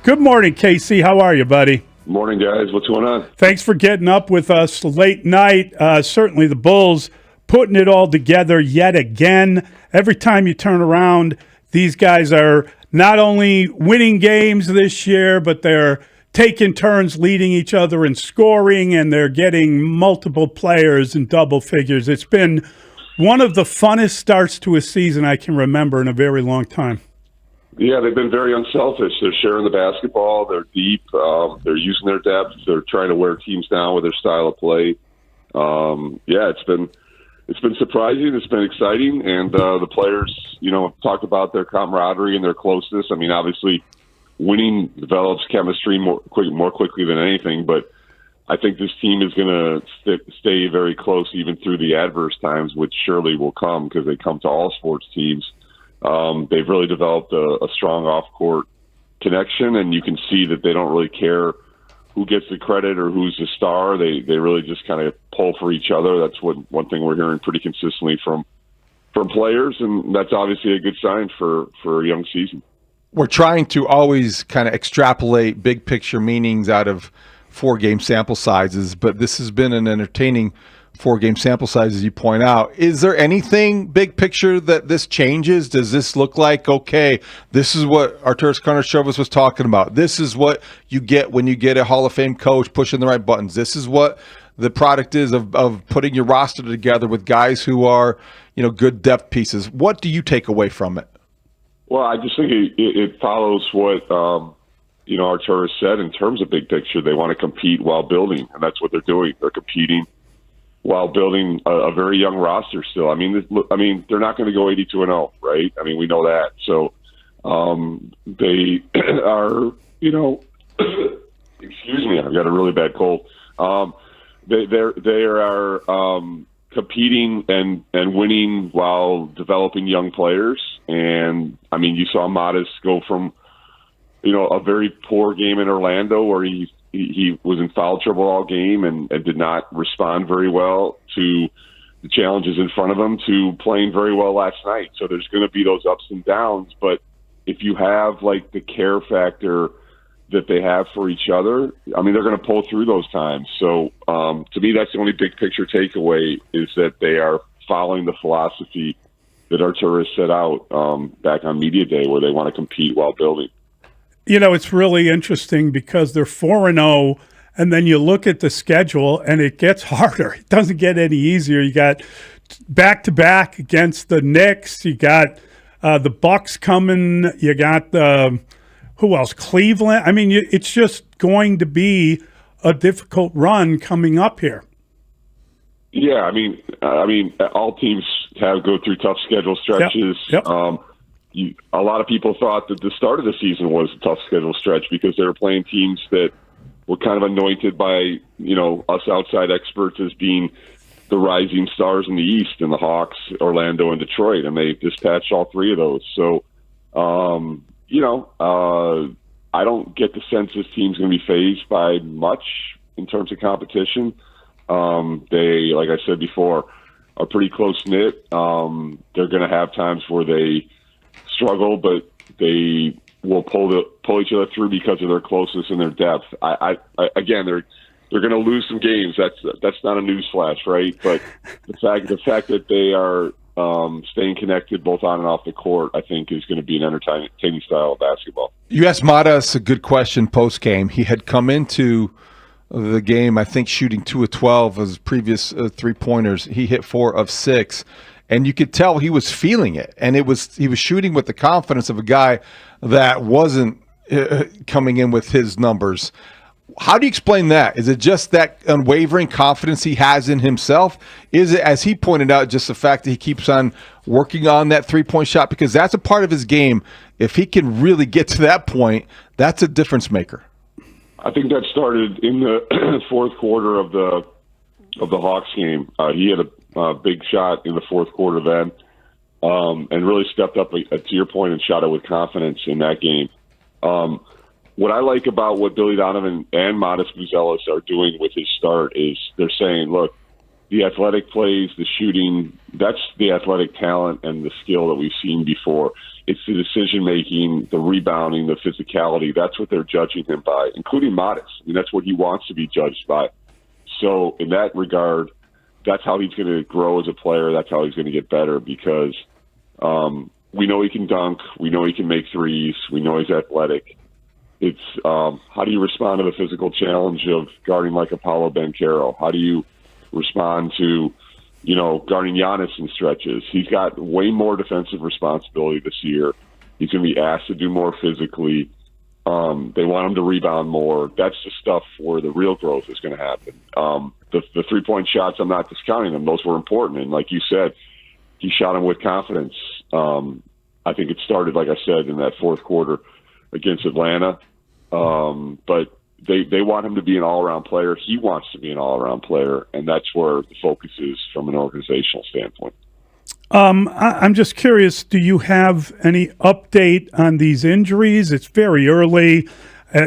Good morning, Casey. How are you, buddy? Morning, guys. What's going on? Thanks for getting up with us late night. Certainly the Bulls putting it all together yet again. Every time you turn around, these guys are not only winning games this year, but they're taking turns leading each other in scoring, and they're getting multiple players in double figures. It's been one of the funnest starts to a season I can remember in a very long time. Yeah, they've been very unselfish. They're sharing the basketball. They're deep. They're using their depth. They're trying to wear teams down with their style of play. It's been surprising. It's been exciting, and the players, talked about their camaraderie and their closeness. I mean, obviously, winning develops chemistry more quickly than anything. But I think this team is going to stay very close even through the adverse times, which surely will come because they come to all sports teams. They've really developed a strong off-court connection, and you can see that they don't really care who gets the credit or who's the star. They really just kind of pull for each other. That's one thing we're hearing pretty consistently from players, and that's obviously a good sign for a young season. We're trying to always kind of extrapolate big picture meanings out of 4-game sample sizes, but this has been an entertaining 4-game sample size, as you point out. Is there anything big picture that this changes? Does this look like, okay, this is what Arturas Karnisovas was talking about. This is what you get when you get a Hall of Fame coach pushing the right buttons. This is what the product is of putting your roster together with guys who are, good depth pieces. What do you take away from it? Well, I just think it follows what, Arturas said in terms of big picture. They want to compete while building, and that's what they're doing. They're competing while building a very young roster still. I mean, they're not going to go 82-0, right? I mean, we know that. So they are, excuse me, I've got a really bad cold. They are competing and winning while developing young players. And I mean, you saw Modest go from, a very poor game in Orlando where he was in foul trouble all game and did not respond very well to the challenges in front of him, to playing very well last night. So there's going to be those ups and downs. But if you have like the care factor that they have for each other, I mean, they're going to pull through those times. So to me, that's the only big picture takeaway, is that they are following the philosophy that Arturas set out back on Media Day, where they want to compete while building. It's really interesting because they're 4-0, and then you look at the schedule, and it gets harder. It doesn't get any easier. You got back-to-back against the Knicks. You got the Bucks coming. You got who else? Cleveland. I mean, it's just going to be a difficult run coming up here. Yeah, I mean, all teams go through tough schedule stretches. Yep. A lot of people thought that the start of the season was a tough schedule stretch because they were playing teams that were kind of anointed by, us outside experts as being the rising stars in the East, and the Hawks, Orlando, and Detroit, and they dispatched all three of those. So, I don't get the sense this team's going to be fazed by much in terms of competition. They, like I said before, are pretty close-knit. They're going to have times where they struggle, but they will pull each other through because of their closeness and their depth. Again, they're going to lose some games. That's not a newsflash, right? But the fact that they are staying connected both on and off the court, I think, is going to be an entertaining style of basketball. You asked Matas a good question post game. He had come into the game, I think, shooting 2 of 12 of his previous 3-pointers. He hit 4 of 6. And you could tell he was feeling it, and he was shooting with the confidence of a guy that wasn't coming in with his numbers. How do you explain that? Is it just that unwavering confidence he has in himself? Is it, as he pointed out, just the fact that he keeps on working on that 3-point shot? Because that's a part of his game. If he can really get to that point, that's a difference maker. I think that started in the fourth quarter of the Hawks game. He had a big shot in the fourth quarter then, and really stepped up, to your point, and shot it with confidence in that game. What I like about what Billy Donovan and Modest Buzelis are doing with his start is they're saying, look, the athletic plays, the shooting, that's the athletic talent and the skill that we've seen before. it's the decision making, the rebounding, the physicality. That's what they're judging him by, including Modest. I mean, that's what he wants to be judged by. So in that regard, that's how he's going to grow as a player. That's how he's going to get better, because we know he can dunk. We know he can make threes. We know he's athletic. It's how do you respond to the physical challenge of guarding like Apollo Banchero? How do you respond to, guarding Giannis in stretches? He's got way more defensive responsibility this year. He's going to be asked to do more physically. They want him to rebound more. That's the stuff where the real growth is going to happen. The three-point shots, I'm not discounting them. Those were important. And like you said, he shot them with confidence. I think it started, like I said, in that fourth quarter against Atlanta. But they want him to be an all-around player. He wants to be an all-around player, and that's where the focus is from an organizational standpoint. I'm just curious, do you have any update on these injuries? It's very early.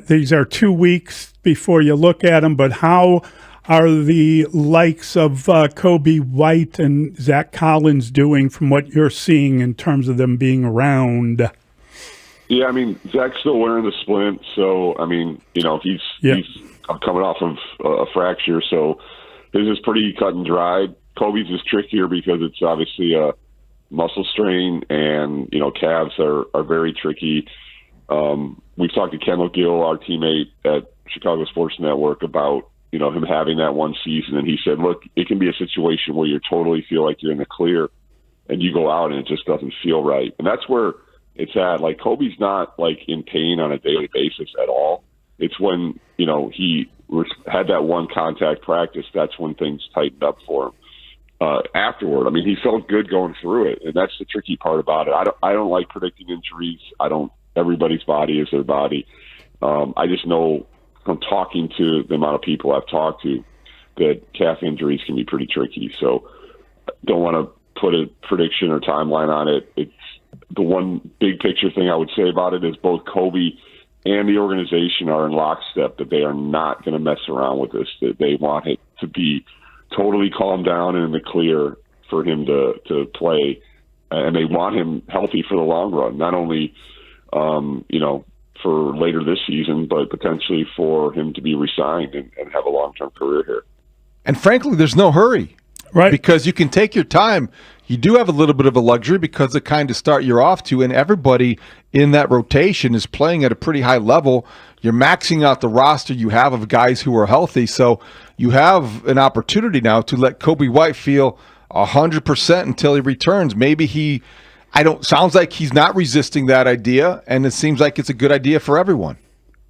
These are 2 weeks before you look at them, but how are the likes of Kobe White and Zach Collins doing from what you're seeing in terms of them being around? Yeah, I mean, Zach's still wearing the splint, so, I mean, he's coming off of a fracture, so his is pretty cut and dried. Kobe's is trickier because it's obviously a muscle strain, and, calves are very tricky. We've talked to Kendall Gill, our teammate at Chicago Sports Network, about, him having that one season, and he said, look, it can be a situation where you totally feel like you're in the clear, and you go out and it just doesn't feel right. And that's where it's at. Like, Kobe's not, like, in pain on a daily basis at all. It's when, he had that one contact practice, that's when things tightened up for him. Afterward, I mean, he felt good going through it, and that's the tricky part about it. I don't like predicting injuries. Everybody's body is their body. I just know from talking to the amount of people I've talked to that calf injuries can be pretty tricky. So I don't want to put a prediction or timeline on it. It's the one big picture thing I would say about it is both Kobe and the organization are in lockstep that they are not going to mess around with this, that they want it to be totally calmed down and in the clear for him to play. And they want him healthy for the long run, not only, for later this season, but potentially for him to be re-signed and have a long-term career here. And frankly, there's no hurry. Right. Because you can take your time. You do have a little bit of a luxury because the kind of start you're off to, and everybody in that rotation is playing at a pretty high level. You're maxing out the roster you have of guys who are healthy. So you have an opportunity now to let Kobe White feel 100% until he returns. Maybe sounds like he's not resisting that idea, and it seems like it's a good idea for everyone.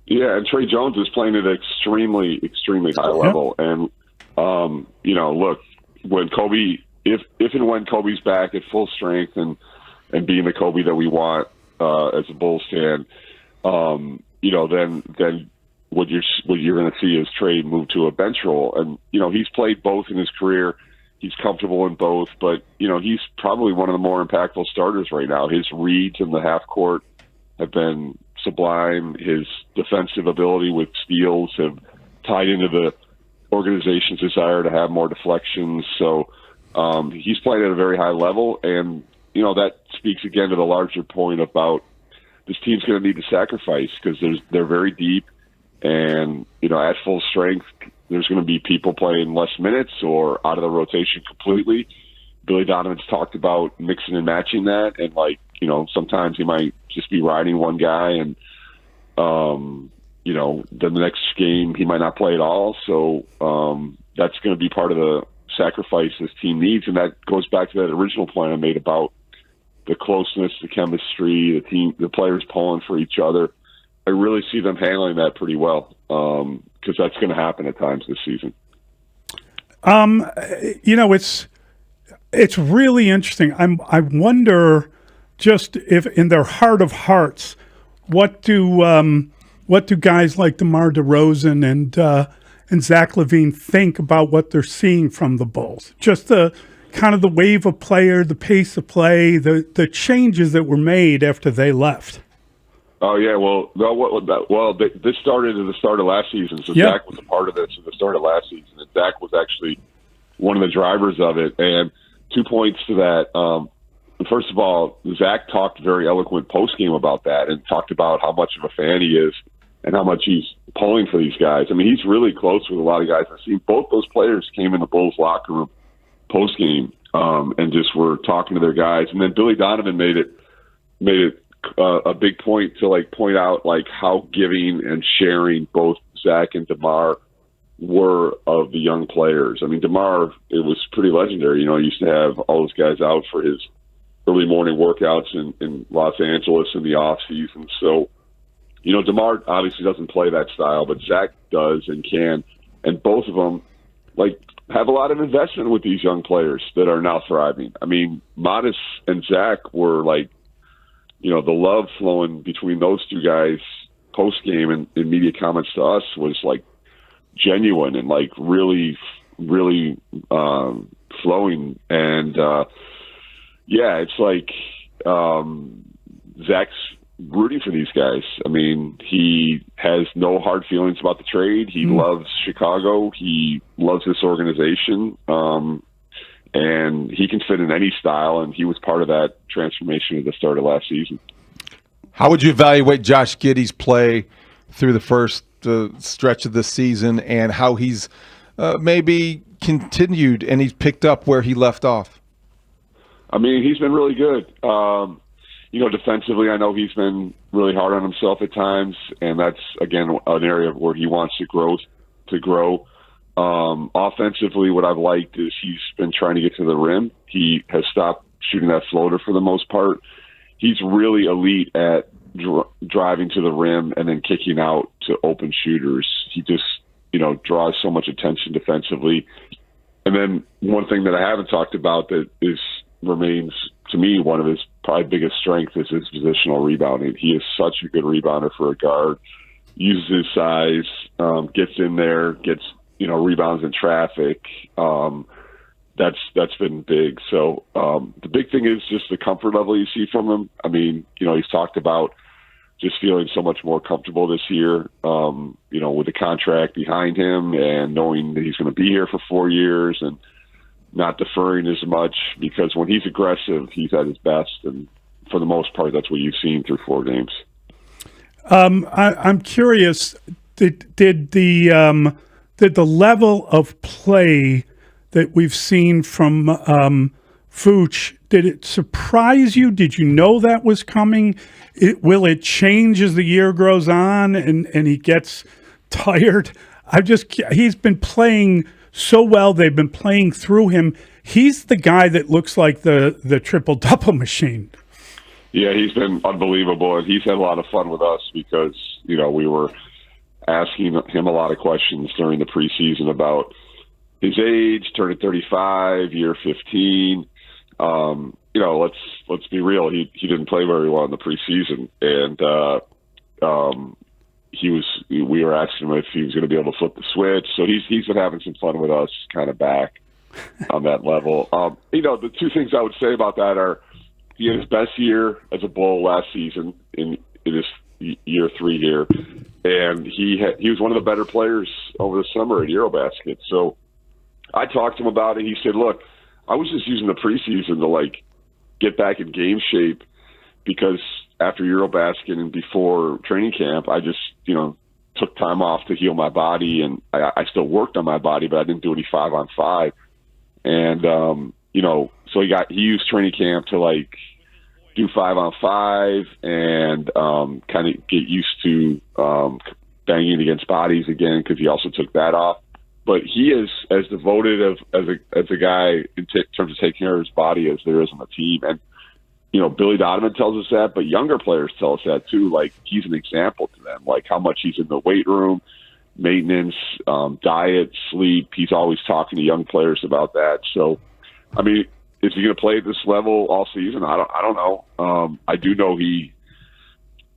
Yeah, and Trey Jones is playing at an extremely, extremely high level. And, look, when Kobe, if and when Kobe's back at full strength and being the Kobe that we want as a Bulls fan, then what you're going to see is Trey move to a bench role. And, he's played both in his career. He's comfortable in both, but, he's probably one of the more impactful starters right now. His reads in the half court have been sublime. His defensive ability with steals have tied into the organization's desire to have more deflections. So he's playing at a very high level, and, that speaks again to the larger point about this team's going to need to sacrifice because they're very deep, and, at full strength, there's going to be people playing less minutes or out of the rotation completely. Billy Donovan's talked about mixing and matching that, and sometimes he might just be riding one guy, and then the next game he might not play at all. So that's going to be part of the sacrifice this team needs, and that goes back to that original point I made about the closeness, the chemistry, the players pulling for each other. I really see them handling that pretty well because that's going to happen at times this season. It's really interesting. I wonder just if in their heart of hearts, what do guys like DeMar DeRozan and Zach LaVine think about what they're seeing from the Bulls? Just the kind of the wave of player, the pace of play, the changes that were made after they left. Oh yeah, this started at the start of last season, so Yep. Zach was a part of this at the start of last season, and Zach was actually one of the drivers of it. And 2 points to that. first of all, Zach talked very eloquent post-game about that and talked about how much of a fan he is and how much he's pulling for these guys. I mean, he's really close with a lot of guys. I've seen both those players came in the Bulls locker room post-game and just were talking to their guys. And then Billy Donovan made it a big point to point out how giving and sharing both Zach and DeMar were of the young players. I mean, DeMar, it was pretty legendary. He used to have all those guys out for his early morning workouts in Los Angeles in the off season. So, DeMar obviously doesn't play that style, but Zach does and can. And both of them, have a lot of investment with these young players that are now thriving. I mean, Modest and Zach were the love flowing between those two guys post-game and in media comments to us was genuine and really, really flowing. And it's Zach's rooting for these guys. I mean, he has no hard feelings about the trade. He loves Chicago. He loves this organization. And he can fit in any style, and he was part of that transformation at the start of last season. How would you evaluate Josh Giddey's play through the first stretch of this season and how he's maybe continued and he's picked up where he left off? I mean, he's been really good. Defensively, I know he's been really hard on himself at times, and that's, again, an area where he wants to grow. Offensively, what I've liked is he's been trying to get to the rim. He has stopped shooting that floater for the most part. He's really elite at driving to the rim and then kicking out to open shooters. He just, draws so much attention defensively. And then one thing that I haven't talked about that remains to me one of his probably biggest strengths is his positional rebounding. He is such a good rebounder for a guard. Uses his size, gets in there, gets rebounds in traffic. That's been big. So the big thing is just the comfort level you see from him. I mean, he's talked about just feeling so much more comfortable this year, with the contract behind him and knowing that he's going to be here for 4 years and not deferring as much, because when he's aggressive, he's at his best. And for the most part, that's what you've seen through 4 games. I'm curious, did the level of play that we've seen from Vooch, did it surprise you? Did you know that was coming? Will it change as the year grows on and he gets tired? He's been playing so well. They've been playing through him. He's the guy that looks like the triple-double machine. Yeah, he's been unbelievable, and he's had a lot of fun with us because, we were asking him a lot of questions during the preseason about his age, turning 35, year 15. Let's be real. He didn't play very well in the preseason, and we were asking him if he was going to be able to flip the switch. So he's been having some fun with us, kind of back on that level. The two things I would say about that are he had his best year as a Bull last season in his year 3 here, and he was one of the better players over the summer at Eurobasket. So I talked to him about it. He said, "Look, I was just using the preseason to get back in game shape because after Eurobasket and before training camp, I just took time off to heal my body, and I still worked on my body, but I didn't do any 5-on-5. And so he used training camp to do 5-on-5 and kind of get used to banging against bodies again, because he also took that off. But he is as devoted as a guy in terms of taking care of his body as there is on the team. And Billy Donovan tells us that, but younger players tell us that too. He's an example to them, how much he's in the weight room, maintenance, diet, sleep. He's always talking to young players about that. So, I mean, is he going to play at this level all season? I don't know. I do know he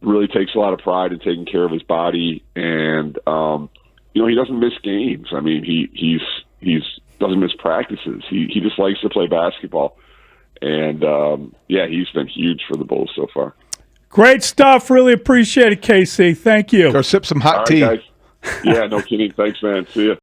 really takes a lot of pride in taking care of his body, and he doesn't miss games. I mean, he's doesn't miss practices. He just likes to play basketball. And, he's been huge for the Bulls so far. Great stuff. Really appreciate it, Casey. Thank you. Go sip some hot All tea. right, guys. Yeah, no kidding. Thanks, man. See ya.